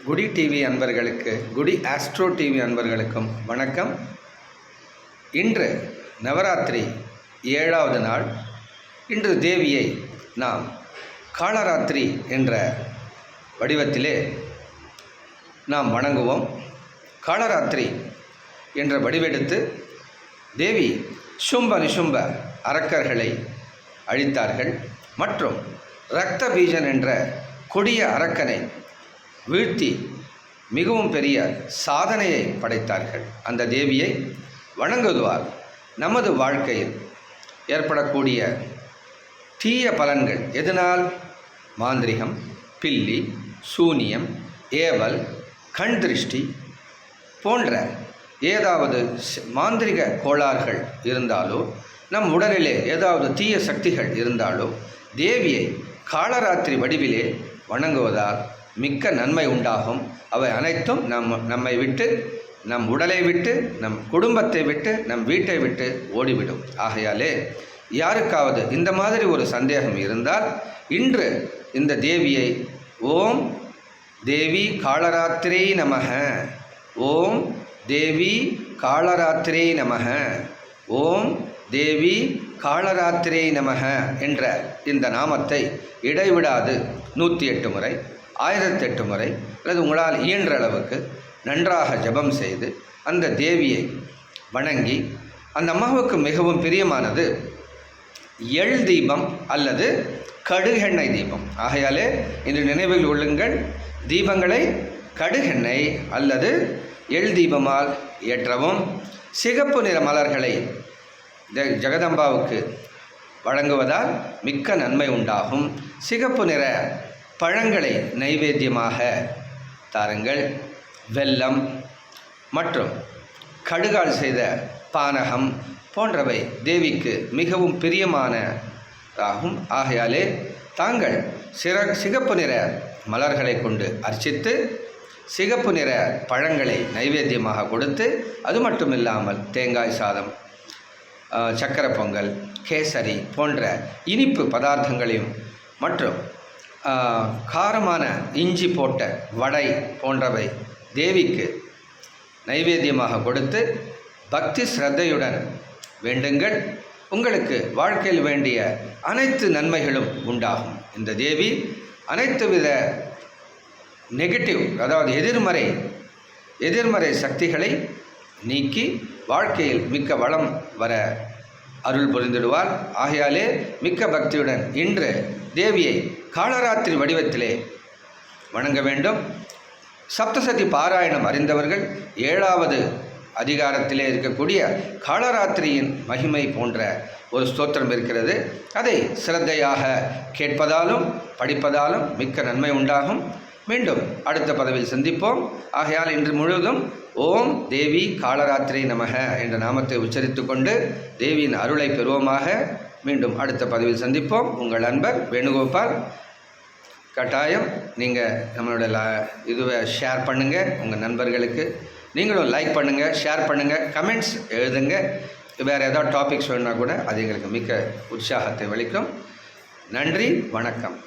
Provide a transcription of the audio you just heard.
குடி டிவி அன்பர்களுக்கு, குடி ஆஸ்ட்ரோ டிவி அன்பர்களுக்கும் வணக்கம். இன்று நவராத்திரி 7வது நாள். இன்று தேவியை நாம் காளராத்திரி என்ற வடிவத்திலே நாம் வணங்குவோம். காளராத்திரி என்ற வடிவெடுத்து தேவி சும்ப நிசும்ப அரக்கர்களை அழித்தார்கள் மற்றும் இரத்த பீஜன் என்ற கொடிய அரக்கனை வீழ்த்தி மிகவும் பெரிய சாதனையை படைத்தார்கள். அந்த தேவியை வணங்குவதால் நமது வாழ்க்கையில் ஏற்படக்கூடிய தீய பலன்கள், எதனால் மாந்திரிகம், பில்லி, சூனியம், ஏவல், கண் திருஷ்டி போன்ற ஏதாவது மாந்திரிக கோளாறுகள் இருந்தாலோ, நம் உடலிலே ஏதாவது தீய சக்திகள் இருந்தாலோ தேவியை காளராத்திரி வடிவிலே வணங்குவதால் மிக்க நன்மை உண்டாகும். அவை அனைத்தும் நம்மை விட்டு, நம் உடலை விட்டு, நம் குடும்பத்தை விட்டு, நம் வீட்டை விட்டு ஓடிவிடும். ஆகையாலே யாருக்காவது இந்த மாதிரி ஒரு சந்தேகம் இருந்தால் இன்று இந்த தேவியை ஓம் தேவி காளராத்திரை நமக, ஓம் தேவி காளராத்திரை நமக, ஓம் தேவி காளராத்திரை நமக என்ற இந்த நாமத்தை இடைவிடாது 108 முறை, 1008 முறை அல்லது உங்களால் இயன்ற அளவுக்கு நன்றாக ஜபம் செய்து அந்த தேவியை வணங்கி, அந்த அம்மாவுக்கு மிகவும் பிரியமானது எள் தீபம் அல்லது கடுகெண்ணெய் தீபம். ஆகையாலே இன்று நினைவில் கொள்ளுங்கள், தீபங்களை கடுகெண்ணெய் அல்லது எள் தீபமால் ஏற்றவும், சிகப்பு நிற மலர்களை ஜெகதம்பாவுக்கு வழங்குவதால் மிக்க நன்மை உண்டாகும். சிகப்பு நிற பழங்களை நைவேத்தியமாக தாருங்கள். வெல்லம் மற்றும் கடுகால் செய்த பானகம் போன்றவை தேவிக்கு மிகவும் பிரியமானதாகும். ஆகையாலே தாங்கள் சிகப்பு நிற மலர்களை கொண்டு அர்ச்சித்து, சிகப்பு நிற பழங்களை நைவேத்தியமாக கொடுத்து, அது மட்டும் இல்லாமல் தேங்காய் சாதம், சக்கரை பொங்கல், கேசரி போன்ற இனிப்பு பதார்த்தங்களையும் மற்றும் காரமான இஞ்சி போட்ட வடை போன்றவை தேவிக்கு நைவேத்தியமாக கொடுத்து பக்தி ஸ்ரத்தையுடன் வேண்டுங்கள். உங்களுக்கு வாழ்க்கையில் வேண்டிய அனைத்து நன்மைகளும் உண்டாகும். இந்த தேவி அனைத்து வித நெகட்டிவ், அதாவது எதிர்மறை சக்திகளை நீக்கி வாழ்க்கையில் மிக்க வளம் வர அருள் புரிந்திடுவார். ஆகையாலே மிக்க பக்தியுடன் இன்று தேவியை காளராத்திரி வடிவத்திலே வணங்க வேண்டும். சப்தசதி பாராயணம் அறிந்தவர்கள் 7வது அதிகாரத்திலே இருக்கக்கூடிய காளராத்திரியின் மகிமை போன்ற ஒரு ஸ்தோத்திரம் இருக்கிறது. அதை சிரத்தையாக கேட்பதாலும் படிப்பதாலும் மிக்க நன்மை உண்டாகும். மீண்டும் அடுத்த பதிவில் சந்திப்போம். ஆகையால் இன்று முழுவதும் ஓம் தேவி காளராத்திரை நமக என்ற நாமத்தை உச்சரித்து கொண்டு தேவியின் அருளை பெறுவோமாக. மீண்டும் அடுத்த பதிவில் சந்திப்போம். உங்கள் நண்பர் வேணுகோபால். கட்டாயம் நீங்கள் நம்மளோட இதுவை ஷேர் பண்ணுங்கள் உங்கள் நண்பர்களுக்கு. நீங்களும் லைக் பண்ணுங்கள், ஷேர் பண்ணுங்கள், கமெண்ட்ஸ் எழுதுங்க. வேறு ஏதாவது டாபிக்ஸ் வேணுன்னா கூட அது எங்களுக்கு மிக்க உற்சாகத்தை அளிக்கும். நன்றி, வணக்கம்.